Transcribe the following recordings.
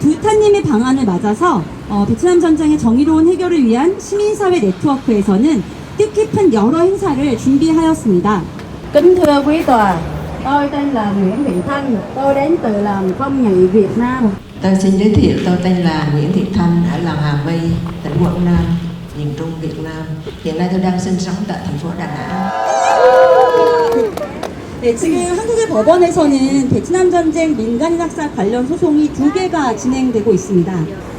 두타님의 방안을 맞아서 베트남 전쟁의 정의로운 해결을 위한 시민사회 네트워크에서는 뜻깊은 여러 행사를 준비하였습니다. Kính thưa quý tòa, tôi tên là Nguyễn Thị Thanh, tôi đến từ làng Phong Nhị Việt Nam. Tôi xin giới thiệu, tôi tên là Nguyễn Thị Thanh, ở làng Hà My, tỉnh Quảng Nam, miền Trung Việt Nam. Hiện nay tôi đang sinh sống tại thành phố Đà Nẵng. 네, 지금 한국의 법원에서는 베트남 전쟁 민간인 학살 관련 소송이 2개가 진행되고 있습니다.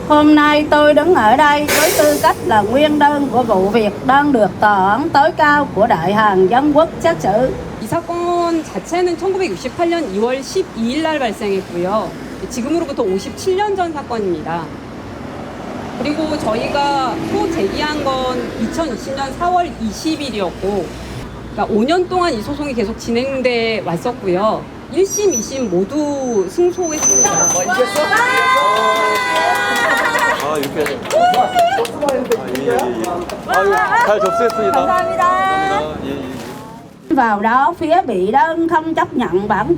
Hôm nay tôi đứng ở đây với tư cách là nguyên đơn của vụ việc đang được Tòa án tối cao của Đại Hàn Dân Quốc xét xử. 이 사건 자체는 1968년 2월 12일 날 발생했고요. 지금으로부터 57년 전 사건입니다. 그리고 저희가 소 제기한 건 2020년 4월 20일이었고, 그러니까 5년 동안 이 소송이 계속 진행돼 왔었고요. 1심, 2심 모두 승소했습니다. 아, 이렇게. 잘 접수했습니다. 감사합니다. 예, 예. Vào đó phía bị đơn không chấp nhận bản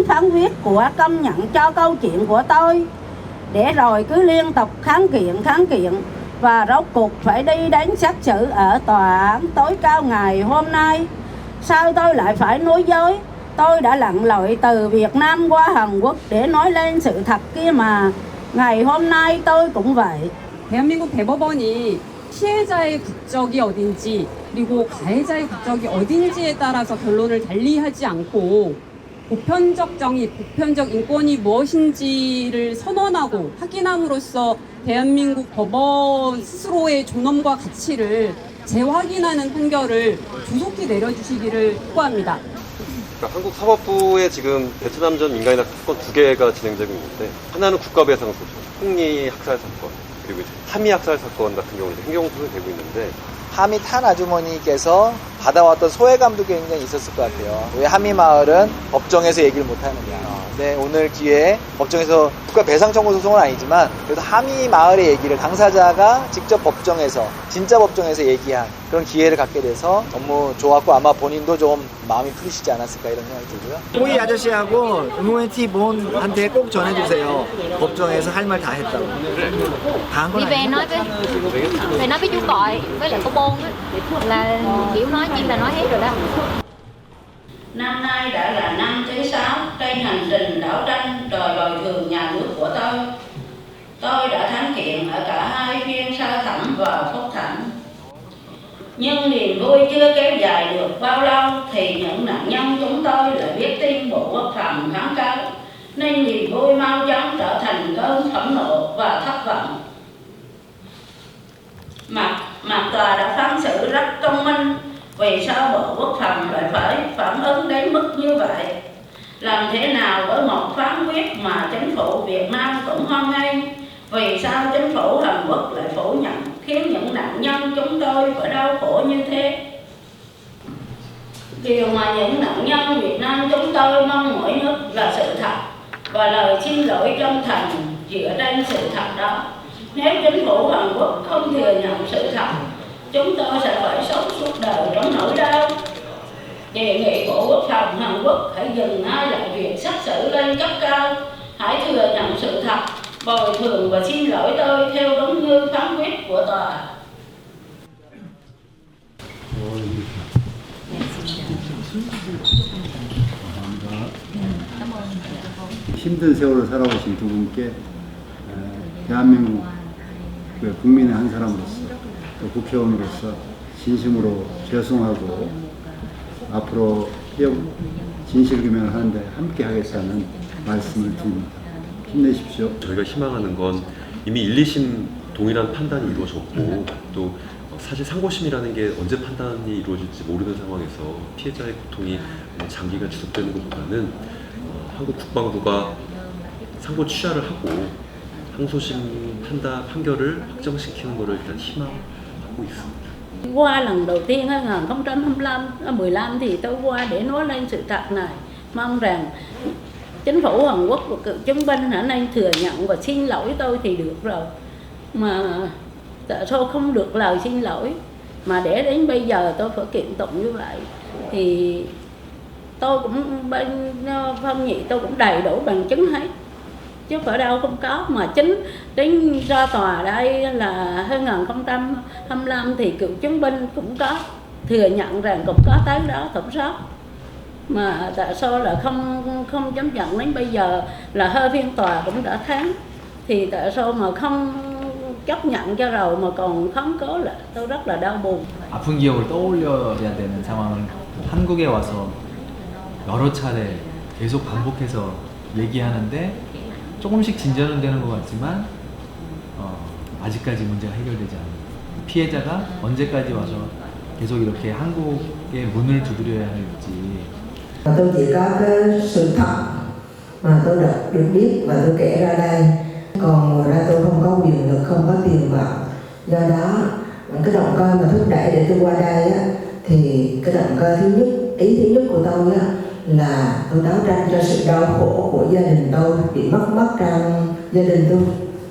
phán quyết của công nhận cho câu chuyện của tôi, để rồi cứ liên tục kháng kiện và rốt cuộc phải đi đến xét xử ở tòa án tối cao ngày hôm nay. Sao tôi lại phải nói dối? Tôi đã lặn lội từ Việt Nam qua Hàn Quốc để nói lên sự thật kia mà. Ngày hôm nay tôi cũng vậy. 대한민국 대법원이 피해자의 국적이 어딘지 그리고 가해자의 국적이 어딘지에 따라서 결론을 달리하지 않고 보편적 정의, 보편적 인권이 무엇인지를 선언하고 확인함으로써 대한민국 법원 스스로의 존엄과 가치를 재확인하는 판결을 조속히 내려주시기를 촉구합니다. 그러니까 한국 사법부에 지금 베트남전 민간인 학살 사건 2개가 진행되고 있는데, 하나는 국가배상소송, 홍리 학살 사건, 그리고 이제 하미 학살 사건 같은 경우는 행정 소송이 되고 있는데, 하미 탄 아주머니께서 받아왔던 소외감도 굉장히 있었을 것 같아요. 왜 하미 마을은 법정에서 얘기를 못하느냐. 네, 오늘 기회에 법정에서 국가 배상 청구 소송은 아니지만 그래도 하미 마을의 얘기를 당사자가 직접 법정에서, 진짜 법정에서 얘기한 그런 기회를 갖게 돼서 너무 좋았고, 아마 본인도 좀 마음이 풀리시지 않았을까 이런 생각이 들고요. 호이 아저씨하고 응원티 본한테 꼭 전해주세요. 법정에서 할 말 다 했다고. 다 한 건 đi về 아니에요. nói với chú Cọi với lại cô Bôn á, là kiểu nói chi là nói hết rồi đó. Năm nay đã là năm thứ 6 trên hành trình đấu tranh đòi bồi thường nhà nước của tôi. Tôi đã thắng kiện ở cả hai phiên sơ thẩm và phúc thẩm. Nhưng niềm vui chưa kéo dài được bao lâu thì những nạn nhân chúng tôi lại biết tin Bộ Quốc phòng kháng cáo, nên niềm vui mau chóng trở thành cơn phẫn nộ và thất vọng. Mặt tòa đã phán xử rất công minh. Vì sao Bộ Quốc phòng lại phải phản ứng đến mức như vậy? Làm thế nào với một phán quyết mà chính phủ Việt Nam cũng hoan nghênh? Vì sao chính phủ Hàn Quốc lại phủ nhận, khiến những nạn nhân chúng tôi phải đau khổ như thế? Điều mà những nạn nhân Việt Nam chúng tôi mong mỏi nhất là sự thật và lời xin lỗi chân thành dựa trên sự thật đó. Nếu chính phủ Hàn Quốc không thừa nhận sự thật, chúng tôi sẽ phải sống suốt đời trong nỗi đau. Đề nghị Bộ Quốc phòng Hàn Quốc hãy dừng ngay lại việc xét xử lên cấp cao, hãy thừa nhận sự thật, bồi thường và xin lỗi tôi theo đúng như phán quyết của tòa. 힘든 세월을 살아오신 두 분께 대한민국 국민의 한 사람으로서, 또 국회의원으로서 진심으로 죄송하고 앞으로 진실규명을 하는데 함께 하겠다는 말씀을 드립니다. 힘내십시오. 저희가 희망하는 건 이미 1, 2심 동일한 판단이 이루어졌고, 또 사실 상고심이라는 게 언제 판단이 이루어질지 모르는 상황에서 피해자의 고통이 장기간 지속되는 것보다는 한국 국방부가 상고 취하를 ha고 항소심 판결을 확정시키는 것을 일단 희망하고 있습니다. Qua lần đầu tiên 2015 thì tôi qua để nói lên sự thật này, mong rằng chính phủ Hàn Quốc và cựu chiến binh hãy nên thừa nhận và xin lỗi tôi thì được rồi. Mà tại sao không được lời xin lỗi mà để đến bây giờ tôi phải kiện tụng như vậy, thì tôi cũng bên Phong Nhị tôi cũng đầy đủ bằng chứng hết. chứ ở đâu không có. Mà chính đến ra tòa đây là 2025 thì cựu chiến binh cũng có thừa nhận rằng cũng có tới đó thẩm soát, mà tại sao là không chấp nhận đến bây giờ là hơi phiên tòa cũng đã tháng, thì tại sao mà không chấp nhận cho rồi mà còn kháng cố lại, tôi rất là đau buồn. 아픈 기억을 떠올려야 되는 상황을 한국에 와서 여러 차례 계속 반복해서 얘기하는데 조금씩 진전은 되는 것 같지만 아직까지 문제가 해결되지 않는, 피해자가 언제까지 와서 계속 이렇게 한국의 문을 두드려야 할지. Tôi chỉ có cái sự thật mà tôi được biết và tôi kể ra đây, còn ngoài ra tôi không có quyền lực, không có tiền bạc. Do đó cái động cơ mà thúc đẩy để tôi qua đây á, thì cái động cơ thứ nhất, ý thứ nhất của tôi á, là tôi đấu tranh cho sự đau khổ của gia đình tôi, bị mất trong gia đình tôi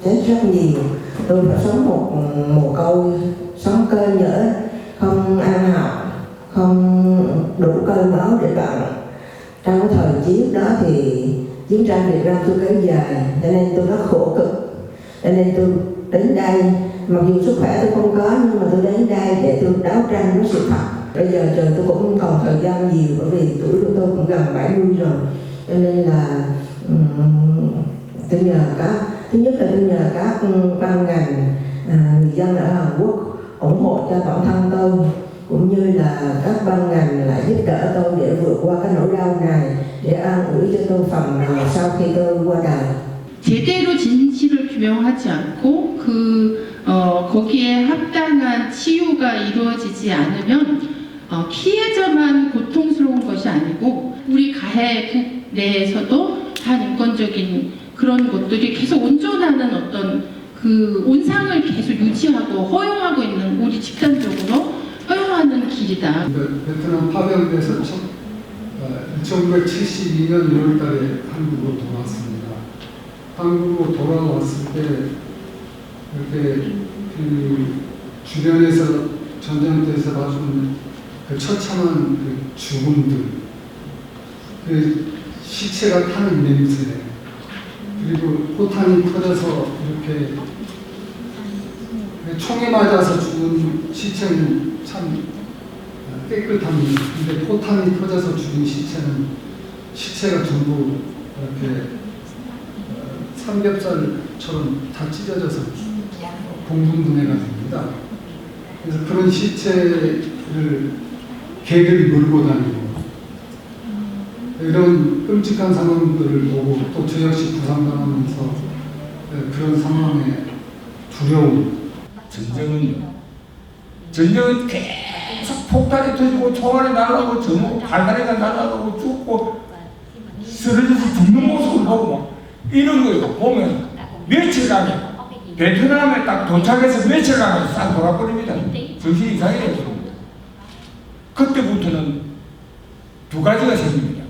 chết rất nhiều. Tôi phải sống một mồ côi, sống cơ nhỡ, không ăn học, không đủ cơm áo để bằng. Trong cái thời chiến đó thì chiến tranh Việt Nam tôi kéo dài, cho nên tôi rất khổ cực. Cho nên tôi đến đây, mặc dù sức khỏe tôi không có, nhưng mà tôi đến đây để tôi đấu tranh với sự thật. Bây giờ trời tôi cũng không còn thời gian nhiều, bởi vì tuổi của tôi cũng gần 70 rồi. Cho nên là tôi nhờ thứ nhất là tôi nhờ các ban ngành, người dân ở Hàn Quốc ủng hộ cho bản thân tôi, cũng như là các ban ngành lại giúp đỡ tôi để vượt qua cái nỗi đau này, để an ủi cho tôi phần nào sau khi tôi qua đời. 제대로 진실을 규명하지 않고 거기에 합당한 치유가 이루어지지 않으면 피해자만 고통스러운 것이 아니고 우리 가해국 내에서도 반인권적인 그런 것들이 계속 온전하는 어떤 그 온상을 계속 유지하고 허용하고 있는, 우리 집단적으로 허용하는 길이다. 베트남 파병돼서 1972년 1월달에 한국으로 돌아왔습니다. 한국으로 돌아왔을 때 이렇게 그 주변에서 전쟁터에서 봐준 그 처참한 그 죽음들, 그 시체가 타는 냄새, 그리고 포탄이 터져서 이렇게 총에 맞아서 죽은 시체는 참 깨끗합니다. 근데 포탄이 터져서 죽은 시체가 전부 이렇게 삼겹살처럼 다 찢어져서 봉분분해가 됩니다. 그래서 그런 시체를 개들이 물고 다니고 이런 끔찍한 상황들을 보고 또 저 역시 부상당하면서 그런 상황에 두려움. 전쟁은 계속 폭탄이 터지고 총알이 날아가고 전부 발다리가 날아가고 죽고 쓰러져서 죽는 모습을 보고 이런 거 보면 며칠간에 베트남에 딱 도착해서 며칠간에 싹 돌아버립니다. 정신이 이상해요. 그때부터는 두 가지가 생깁니다.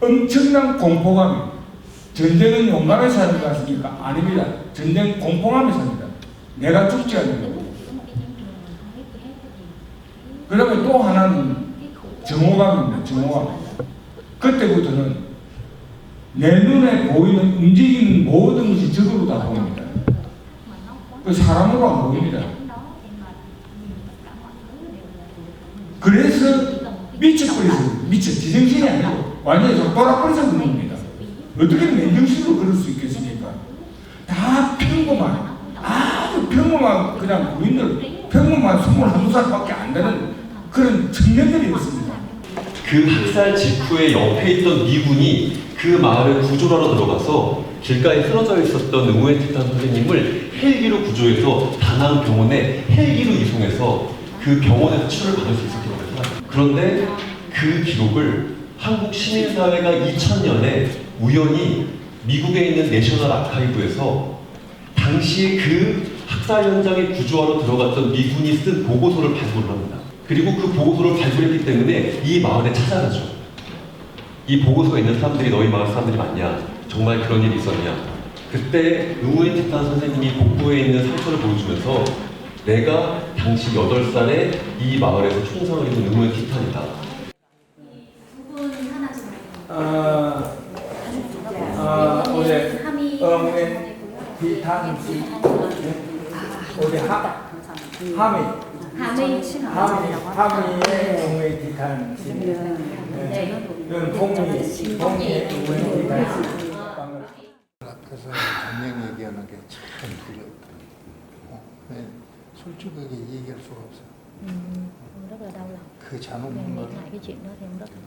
엄청난 공포감. 전쟁은 용감에 사는 것 같습니까? 아닙니다. 전쟁 공포감에 삽니다. 내가 죽지 않으려고. 그 다음에 또 하나는 정오감입니다. 정오감. 그때부터는 내 눈에 보이는 움직이는 모든 것이 적으로 다 보입니다. 그 사람으로 안 보입니다. 그래서 미쳐버려서, 지정신이 아니고 완전히 돌아버려서 그런 겁니다. 어떻게 맨정신으로 그럴 수 있겠습니까? 다 평범한, 아주 평범한 그냥 부인들, 평범한 21살밖에 안 되는 그런 청년들이었습니다. 그 학살 직후에 옆에 있던 미군이 그 마을을 구조하러 들어가서 길가에 쓰러져 있었던 응우엔티탄 선생님을 헬기로 구조해서 다낭 병원에 헬기로 이송해서 그 병원에서 치료를 받을 수 있었던 겁니다. 그런데 그 기록을 한국 시민사회가 2000년에 우연히 미국에 있는 내셔널 아카이브에서 당시 그 학살 현장에 구조하러 들어갔던 미군이 쓴 보고서를 발굴을 합니다. 그리고 그 보고서를 발굴했기 때문에 이 마을에 찾아가죠. 이 보고서에 있는 사람들이 너희 마을 사람들이 맞냐? 정말 그런 일이 있었냐? 그때 응우엔티탄 선생님이 복부에 있는 상처를 보여주면서 내가 당시 8살에 이 마을에서 총성을 입은 응우엔티탄이다. 어제 비탄시 우리 하미의 동의 비탄시 이건 동의의 동의 비탄시 앞에서 전명 얘기하는 게 참 두렵다. 솔직하게 얘기할 수가 없어. rất là đau lòng. 그 잔혹 Nghe 걸 lại cái chuyện đó thì em rất là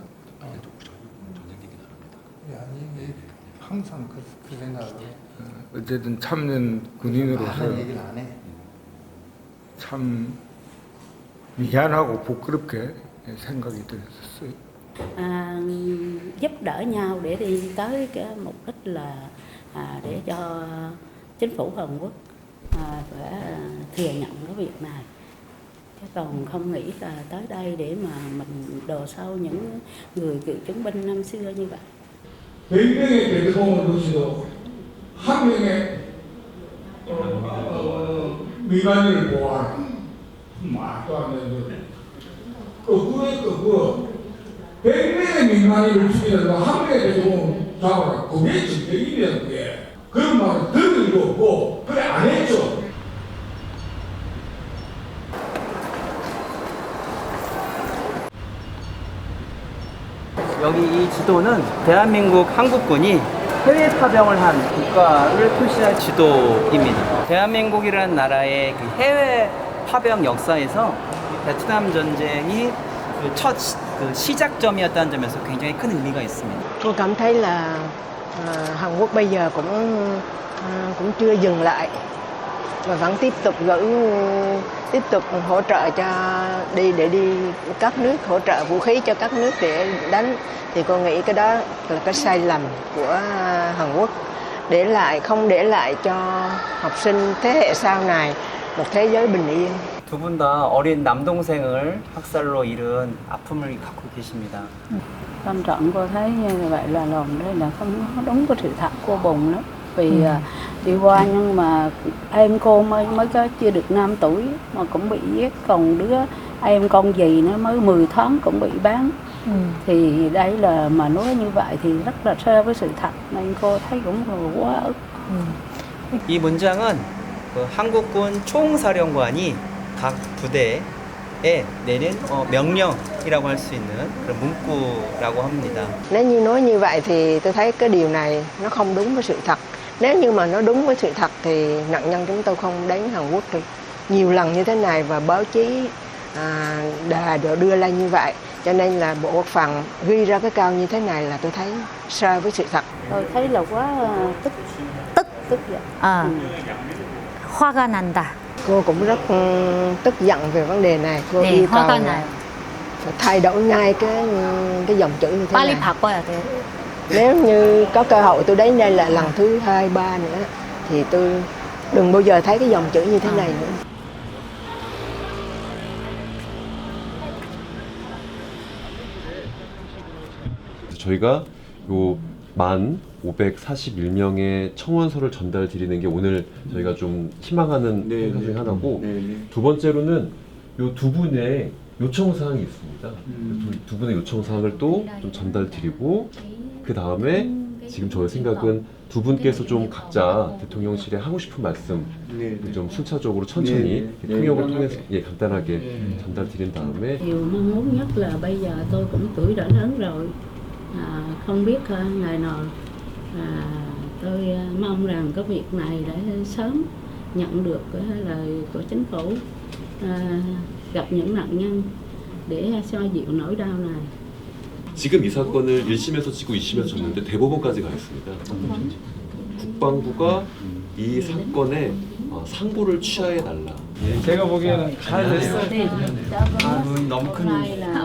아니 항상 그 생각을 어쨌든 참는 군인으로서 하는 얘기를 안 해. 참 미안하고 부끄럽게 생각이 들었어요. Giúp đỡ nhau để đi tới cái mục đích là để cho chính phủ Hàn Quốc phải thừa nhận cái việc này, chứ còn không nghĩ là tới đây để mà mình đồ sâu những người cựu chiến binh năm xưa như vậy. 100명의 대통령을 놓치도 한 명의 민간인을 보호하라. 말도 안 되는 소리. 그 100명의 민간인을 죽이려고 한 명의 대통령을 잡아라. 그게 정책이라는 게. 그런 말을 들을 일도 없고 그래 안 했죠. 여기 이 지도는 대한민국 한국군이 해외 파병을 한 국가를 표시할 지도입니다. 대한민국이라는 나라의 그 해외 파병 역사에서 베트남 전쟁이 첫 시작점이었다는 점에서 굉장히 큰 의미가 있습니다. Tôi cảm thấy là Hàn Quốc bây giờ cũng chưa dừng lại và vẫn tiếp tục hỗ trợ để đi các nước, hỗ trợ vũ khí cho các nước để đánh, thì cô nghĩ cái đó là cái sai lầm của Hàn Quốc, không để lại cho học sinh thế hệ sau này một thế giới bình yên. 두 분 다 어린 남동생을 학살로 잃은 아픔을 갖고 계십니다. Tâm trạng cô thấy như vậy là lòng đây là không đúng với sự thật, cô buồn lắm. Vì đi qua nhưng mà em cô mới có chưa được 5 tuổi mà cũng bị giết, còn đứa em con dì nó mới 10 tháng cũng bị bán. Thì đây là mà nói như vậy thì rất là xa với sự thật, nên cô thấy cũng quá ức. 이 문장은 그 한국군 총사령관이 각 부대에 내린 명령이라고 할 수 있는 그런 문구라고 합니다. Nếu như nói như vậy thì tôi thấy cái điều này nó không đúng với sự thật. Nếu như mà nó đúng với sự thật thì nạn nhân chúng tôi không đến Hàn Quốc được nhiều lần như thế này, và báo chí đưa lên như vậy, cho nên là Bộ Quốc phòng ghi ra cái câu như thế này là tôi thấy sai với sự thật. Tôi thấy là quá tức giận. 화가 난다. Cô cũng rất tức giận về vấn đề này. Cô yêu cầu phải thay đổi ngay cái dòng chữ như thế 빨리 này. 바꿔야 돼. Nếu như có cơ hội tôi đến đây là lần thứ 2, 3 nữa thì tôi đừng bao giờ thấy cái dòng chữ như thế này nữa. 저희가 요 1,541명의 청원서를 전달 드리는 게 오늘 저희가 좀 희망하는 행사 중에 하나고, 두 번째로는 요 두 분의 요청사항이 있습니다. 두 분의 요청사항을 또 좀 전달 드리고, 그 다음에 지금 저의 생각은 두 분께서 좀 각자 대통령실에 하고 싶은 말씀 좀 순차적으로 천천히 통역을 통해서 간단하게 전달 드린 다음에. Điều mong muốn nhất là bây giờ tôi cũng tuổi đã lớn rồi, không biết ngày nào tôi mong rằng cái việc này để sớm nhận được cái lời của chính phủ, gặp những nạn nhân để xoa dịu nỗi đau này. 지금 이 사건을 1심에서 지고 2심에서 졌는데 대법원까지 가 있습니다. 국방부가 이 사건에 상부를 취하해 달라. 제가 보기에는 잘 됐어요. 너무 큰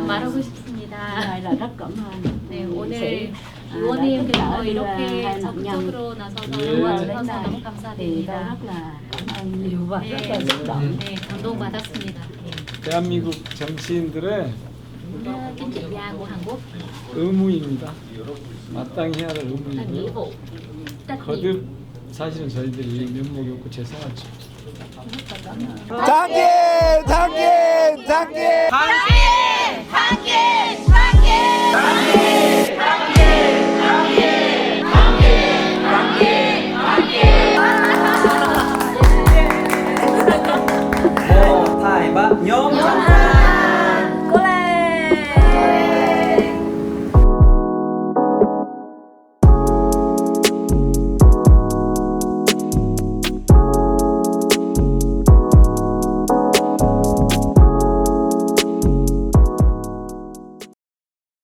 말하고 싶습니다. Đây là rất cảm ơn. 네, 오늘 의원님께서 이렇게 적극적으로 나서서 도와주셔서 너무 감사드립니다. 네, 감동받았습니다. 대한민국 정치인들의 chính trị gia của Hàn Quốc 의무입니다. 마땅히 해야 될 là nghĩa 의무이고요. vụ trách nhiệm. 거듭 사실은 저희들이 면목이 없고 죄송하죠. 당긴! 당긴! 당긴! 당긴! 당긴! 당긴!